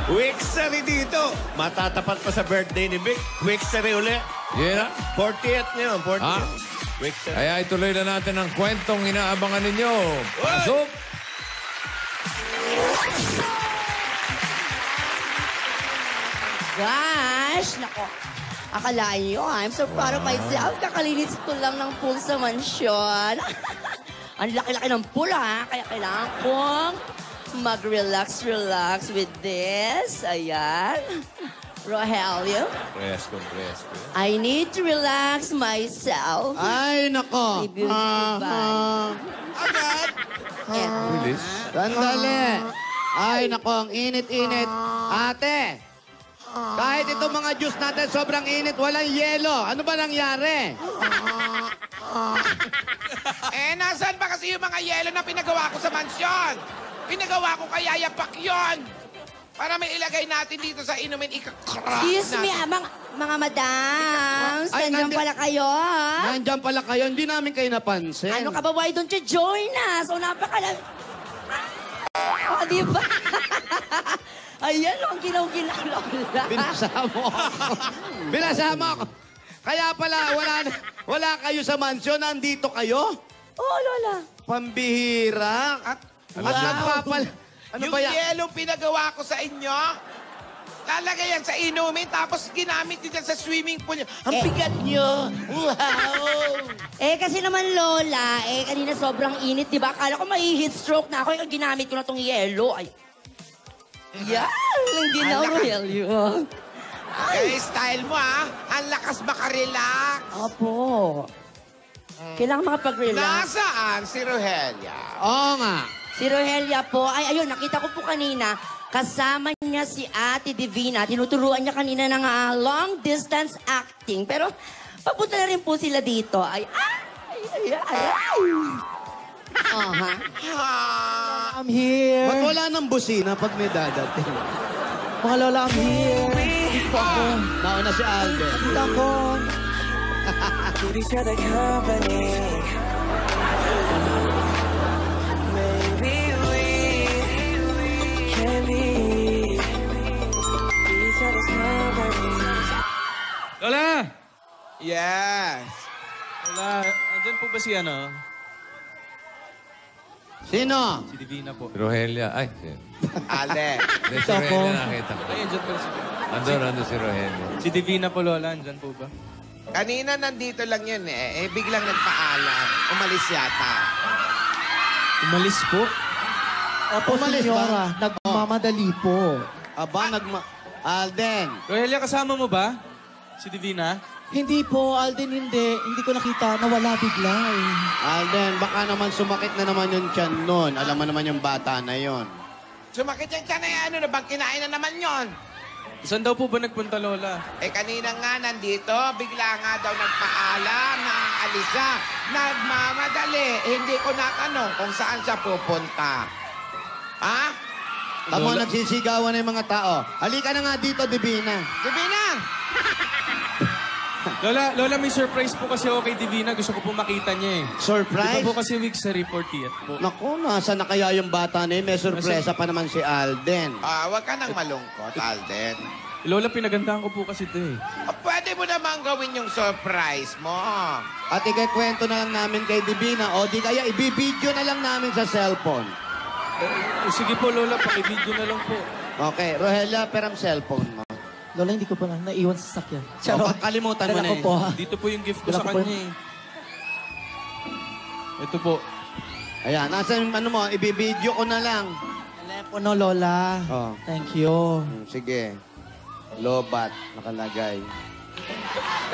Wixery dito. Matatapat pa sa birthday ni Vic. Wixery uli. Yeah. 40th niya. 40th. Wixery. Kaya ituloy na natin ang kwentong inaabangan ninyo. Pasok! Gosh, nako. Akalain nyo, I'm so proud of myself. Kakalinis ko lang ng pool sa mansyon. Ang laki-laki ng pool, ha? Kaya kailangan kong mag-relax with this. Ayan. Rogelio. Presko. I need to relax myself. Ay, nako. Agad. Bilis. Sandali. Ay, nako, ang init-init. Ate, kahit itong mga juice natin sobrang init, walang yelo. Ano ba nangyari? Nasaan ba kasi yung mga yelo na pinagawa ko sa mansyon? Pinagawa ko kaya yapak yun. Para may ilagay natin dito sa inumin, ika-crack Excuse me, mga madams. Nandiyan pala kayo, ha? Nandiyan pala kayo, hindi namin kayo napansin. Ano ka ba, why don't you join us? O, napakalam... O, di ba? Ayan, ang ginaw-ginaw. Binasama ako. Kaya pala, wala kayo sa mansyon, nandito kayo? Oo, Lola. Pambihira. At nagpapal... Ano yung ba yan? yelo pinagawa ko sa inyo, lalagay yan sa inumin, tapos ginamit din yan sa swimming pool. Ang bigat nyo. Wow! Kasi naman, Lola, kanina sobrang init, di ba? Akala ko may heat stroke na ako, ginamit ko na tong yelo. Ay. Yan! Hindi na Aurelio. Style mo, ha? Ang lakas makarelax. Opo. Kailangan makapag-relax. Nasaan si Rogelia? Oo nga. Si Rogelia po, ay ayun, nakita ko po kanina, kasama niya si Ate Divina. Tinuturuan niya kanina ng long-distance acting. Pero papunta na rin po sila dito. Ay. I'm here. Ba't wala nang busina pag may dadating? Mga lola, I'm here. Dito ako. Nauna si Aldo. Dito ako. Give each other company. Maybe we can be each other's company. Lola! Yes. Lola, andyan po ba si ano? Sino? Si Divina po. Rogelia. Ay, Ale. si Rogelia nakita ko. Ay, andyan po si Andun si Rogelia. Si Divina po, Lola. Andyan po ba? Kanina nandito lang yun biglang nagpaalam. Umalis yata. Umalis po? Opo, Umalis senyora. Nagmamadali po. Aba, Alden. Rogelia, kasama mo ba? Si Divina? Hindi po, Alden, hindi. Hindi ko nakita. Nawala bigla eh. Alden, baka naman sumakit na naman yung tiyan nun. Alam mo naman yung bata na yon. Sumakit yung tiyan na ano na bang kinain na naman yon? Saan daw po ba nagpunta, Lola? Kanina nga nandito, bigla nga daw nagpaalam na aalis siya. Nagmamadali. Hindi ko natanong kung saan siya pupunta. Ha? Tamo, nagsisigawan na yung mga tao. Halika na nga dito, Divina. Divina! Lola, may surprise po kasi ako kay Divina. Gusto ko po makita niya eh. Surprise? Di ba po kasi week sa 40th po? Naku, nasa na kaya yung bata na yun? May sorpresa pa naman si Alden. Huwag ka nang malungkot, Alden. Lola, pinagandahan ko po kasi ito eh. Pwede mo naman gawin yung surprise mo. At ikikwento na lang namin kay Divina o di kaya ibibidyo na lang namin sa cellphone. Sige po, Lola, pakibidyo na lang po. Okay, Rogelia, peram cellphone mo. Lola, hindi ko pa naiwan sa sakyan. O, kalimutan mo na Dala ko po, ha? Dito po yung gift ko Dala sa ko po kanya eh. Ito po. Ayan, nasa ano mo, ibibidyo ko na lang. Telepono, Lola. Oh. Thank you. Sige. Lobat, nakalagay.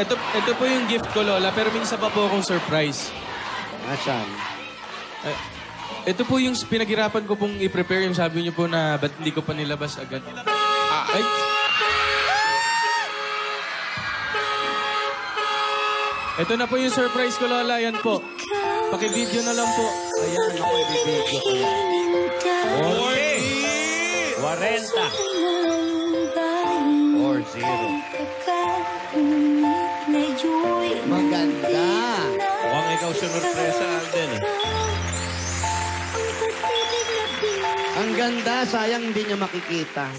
Ito po yung gift ko, Lola, pero may isa pa po akong surprise. Nasaan? Ito po yung pinaghirapan ko pong i-prepare. Yung sabi niyo po na ba't hindi ko pa nilabas agad. Ay! Ito na po yung surprise ko, Lola. Yan po. Paki-video na lang po. Ayan, ako ibibidyo ko yan. 40. 40. Maganda. Mukhang ikaw sunod presa, Alden. Ang ganda, sayang hindi niya makikita.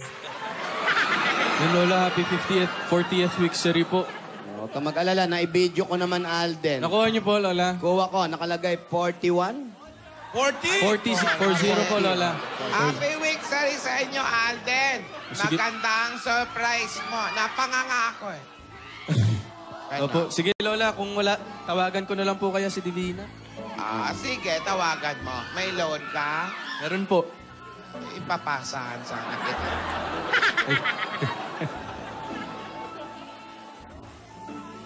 Yung Lola, happy 50th, 40th week sari po. Huwag ka mag-alala, na-video ko naman, Alden. Nakuha niyo po, Lola. Kuha ko, nakalagay 41. 40 po, Lola. Happy week sa inyo, Alden. Sige. Maganda ang surprise mo. Napanganga ako eh. Opo. Sige, Lola, kung wala, tawagan ko na lang po kaya si Divina. Sige, tawagan mo. May loan ka? Meron po. Ipapasahan sana kita.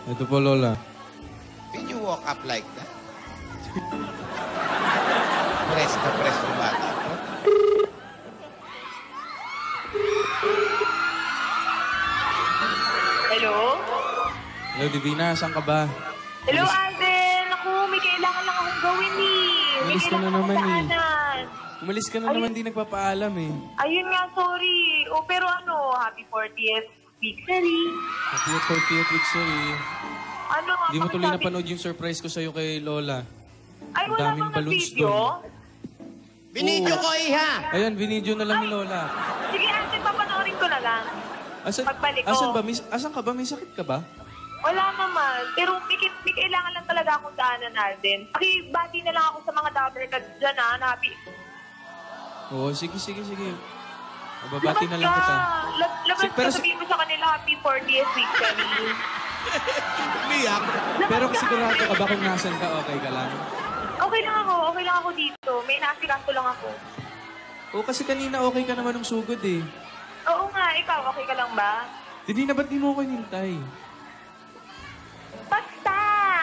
Ito po, Lola. Can you walk up like that? Press na press yung bata ko. Hello? Hello, Divina. Saan ka ba? Hello, Alden. Ako, may kailangan lang akong gawin eh. May Umalis ka na kailangan naman akong eh. daanan. Umalis ka na naman, di nagpapaalam eh. Ayun nga, sorry. O, pero ano, happy 40th week, sorry. Happy 40th week, sorry. Ano nga, Hindi mo tuloy pakisabi- napanood yung surprise ko sa'yo kay Lola. Ay, Ang wala daming bang balloons nag-video? doon. Binidyo ko, iha! Ayan, binidyo na lang ni Lola. Sige, Alden, papanoorin ko na lang. Asan, Pagbalik ko. asan ba? Asan ka ba? May sakit ka ba? Wala naman. Pero may kailangan lang talaga akong daanan, Alden. Pakibati na lang ako sa mga dabbercats dyan, ha, na happy. Oo, sige. Mababati na lang kita. Labas Sige, pero ka, sabihin mo sa kanila, happy 40th week, sorry. Umiyak. Pero sigurado ka ba kung nasan ka, okay ka lang? Okay lang ako dito. May naasikaso lang ako. Oo, kasi kanina okay ka naman ng sugod eh. Oo nga, ikaw, okay ka lang ba? Hindi na ba't di mo ako hinintay? Basta!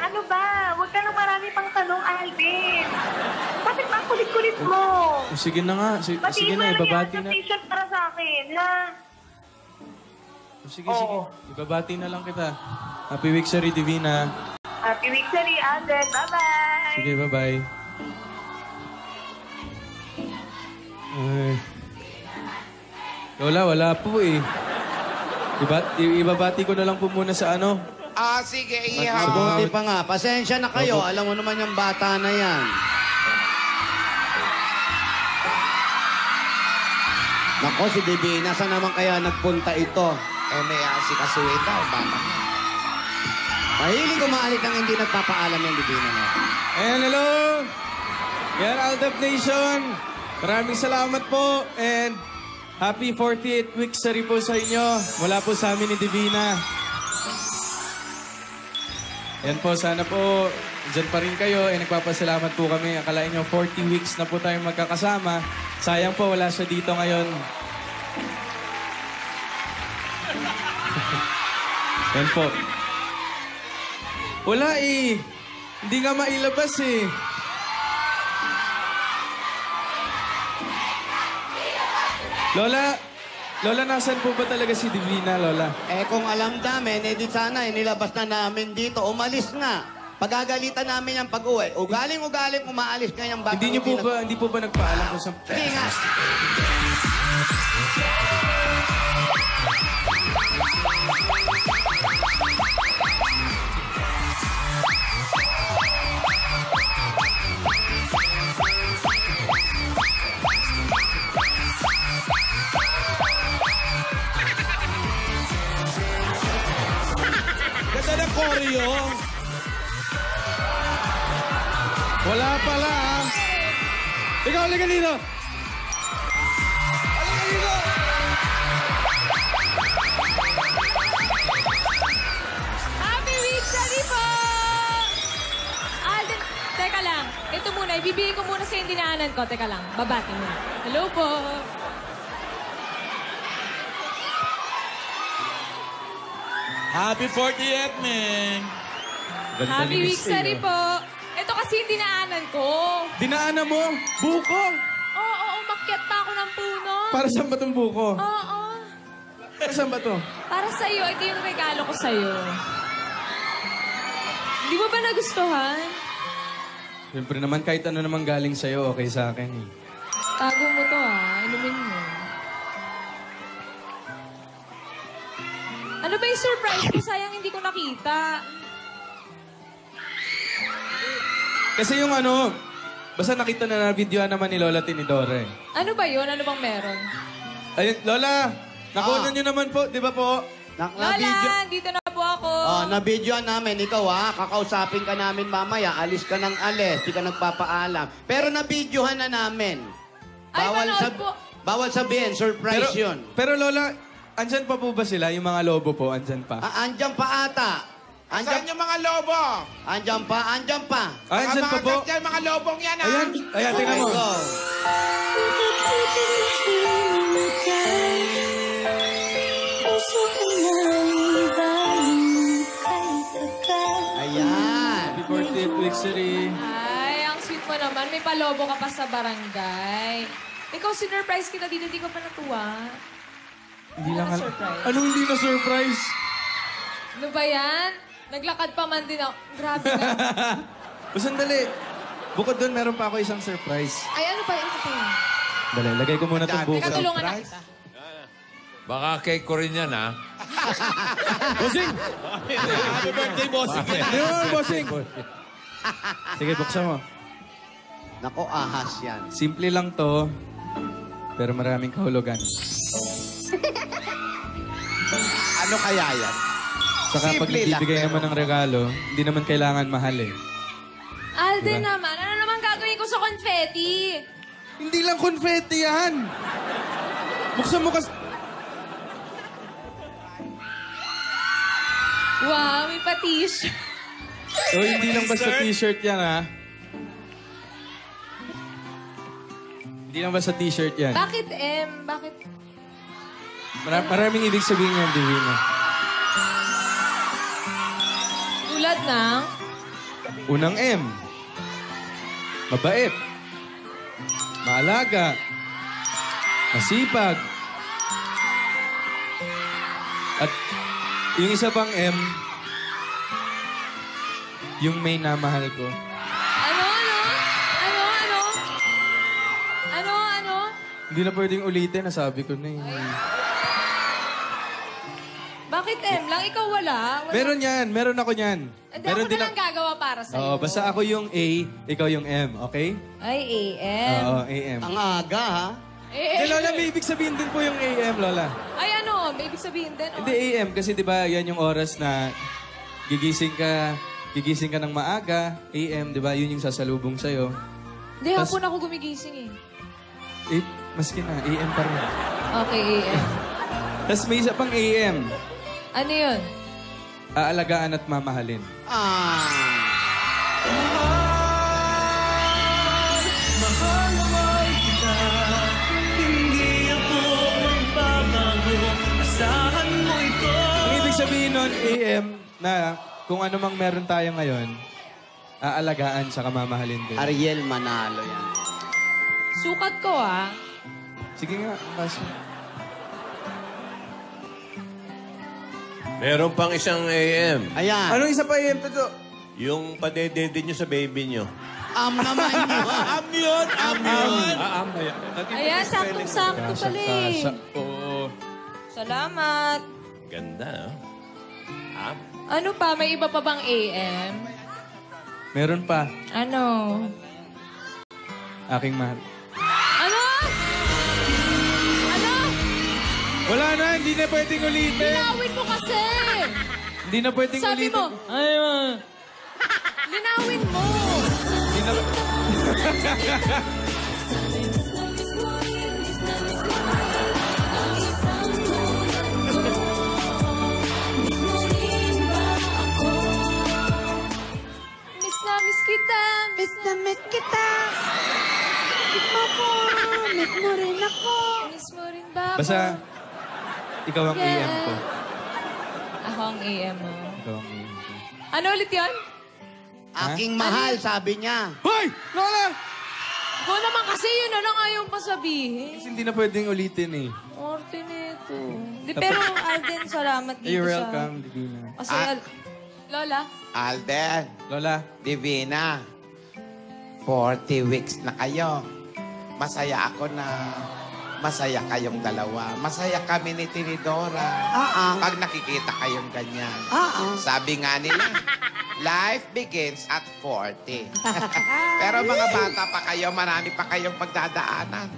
Ano ba? Huwag ka nang marami pang tanong, Alvin. Bakit ba ang kulit-kulit mo? O, sige na nga. Sige Batiin mo na, lang ibabati yan na. sa t-shirt para sa akin, ha? O, sige. Ibabati na lang kita. Happy week, Sari Divina. Happy week, Sari, Alden. Bye-bye! Sige, bye-bye. Ay. Lola, wala po eh. Ibabati ko na lang po muna sa ano. Sige, Mabuti pa nga. Pasensya na kayo. Alam mo naman yung bata na yan. Nako, si Divina, saan naman kaya nagpunta ito? May asikasuhin daw, bata niya. Mahilig umaalit ang hindi nagpapaalam yung Divina na. Ayan, hello! Yan, Aldab Nation. Maraming salamat po and happy 48th week sari po sa inyo. Mula po sa amin ni Divina. Yan po, sana po dyan pa rin kayo. Nagpapasalamat po kami. Akalain nyo 40 weeks na po tayong magkakasama. Sayang po, wala siya dito ngayon. Yan po. Wala eh. Hindi nga mailabas eh. Lola, nasan po ba talaga si Divina, Lola? Kung alam namin, di sana nilabas na namin dito. Umalis nga. Pagagalitan namin yung pag-uwi. Ugaling umaalis nga yung bata. Hindi po ba nagpaalam kung sa... Hindi nga. Ganda ng choreo. Wala pala, ha? Ikaw, halika dito! Happy week, Sari po! Alden, teka lang. Ito muna, ibibigay ko muna sa yung dinaanan ko. Teka lang, babati mo. Hello po. Happy 40th, man. Happy week, Sari po. Ito kasi yung dinaanan ko. Dinaanan mo? Buko! Oo, umakyat pa ako ng puno. Para saan ba itong buko? Oo. Para saan ba ito? Para sa'yo, ito yung regalo ko sa'yo. Hindi mo ba nagustuhan? Siyempre naman, kahit ano naman galing sa'yo, okay sa akin. Tago mo to, ha? Inumin mo. Ano ba yung surprise ko? Sayang hindi ko nakita. Kasi yung ano, basta nakita na videoan naman ni Lola Tinidore. Ano ba yun? Ano bang meron? Ayun, Lola, nakuha nyo naman po, di ba po? Lola, dito na po ako. Na-videoan namin. Ikaw kakausapin ka namin mamaya. Alis ka ng alis. Di ka nagpapaalam. Pero na-videohan na namin. Ay, manood po. Bawal sabihin. Surprise yun. Pero Lola, andyan pa po ba sila? Yung mga lobo po, andyan pa? Andyan pa ata. Saan yung mga lobo? Andyan pa. Andyan pa po. Dyan, mga lobong yan, ha? Ayan, tingnan mo. Go. Ayan. Happy 40th Wixery. Ay, ang sweet mo naman. May palobo ka pa sa barangay. Ikaw, sinurprise kita dito. Hindi ka pa natuwa. Hindi lang surprise. Anong hindi na surprise? Ano ba yan? Naglakad pa man din ako. Grabe ka. O sandali. Bukod doon, meron pa ako isang surprise. Ay, ano pa? Ano pa yun? Dali, lagay ko muna itong buko. Teka, tulungan na kita. Baka cake ko rin yan, ha? Bossing! Happy birthday, bossing. Di mo, bossing! Sige, buksan mo. Nako, ahas yan. Simple lang to, pero maraming kahulugan. Ano kaya yan? Saka pag Simple lang, ibibigay pero- naman ng regalo, hindi naman kailangan mahal eh. Alden naman, ano naman gagawin ko sa confetti? Hindi lang confetti yan! Buksan mo kasi... Wow, may pa-t-shirt. Oh, hindi lang basta t-shirt yan, ha? Hindi lang basta t-shirt yan. Bakit M? Bakit? Maraming ibig sabihin yan, Divina. Tulad ng... Unang M. Mabait. Maalaga. Masipag. At yung isa pang M, yung may namahal ko. Ano? Hindi na pwedeng ulitin, nasabi ko na eh. Bakit M lang? Ikaw wala? Meron yan, meron ako yan. Hindi ako na lang gagawa para sa'yo. Oo, basta ako yung A, ikaw yung M, okay? Ay, AM. Oo, AM. Ang aga, ha? Hindi, Lola, may ibig sabihin din po yung AM, Lola. Ay, ano? May ibig sabihin din? Hindi, AM, kasi di ba yan yung oras na gigising ka ng maaga, AM, di ba? Yun yung sasalubong sa'yo. Hindi, hapon ako gumigising eh. Eh, maski na, AM pa rin. Okay, AM. Tapos may isa pang AM, Ano yun? aalagaan at mamahalin. Ang ibig sabihin nun, AM, na kung ano mang meron tayo ngayon, aalagaan sa kamamahalin din. Ariel Manalo yan. Sukat ko ah. Sige nga, paso. Meron pang isang AM. Ayan. Anong isa pa AM to? Yung padedede nyo sa baby nyo. Naman nyo. Am yun! Ayan, saktong-sakto pala eh. Oo. Salamat. Ganda, ah. Ano pa? May iba pa bang AM? Meron pa, Ano? aking mahal. Ano? Ano? Wala na, hindi na pwedeng ulitin. Linawin mo kasi! Hindi na pwedeng Sabi ulitin. mo, ay ma. Linawin mo. Hindi na... Miss na miss kita. Miss na miss kita. Miss mo ko. Miss mo rin ako. Miss mo rin ba ako? Basta, ikaw ang Yeah. AM ko. Ako ang AM mo. Ikaw ang AM ko. Ano ulit yun? Aking mahal, sabi niya. Hoy! Lola! Ko naman kasi yun na lang ayaw pa sabihin. Kasi hindi na pwedeng ulitin eh. Orte nito. Di, pero Alden, salamat dito You're sa... welcome, Divina. Kasi, Lola, Alden, Lola, Divina, 40 weeks na kayo. Masaya ako na masaya kayong dalawa. Masaya kami ni Tinidora. Pag nakikita kayong ganyan. Sabi nga nila, life begins at 40. Pero mga bata pa kayo, marami pa kayong pagdadaanan.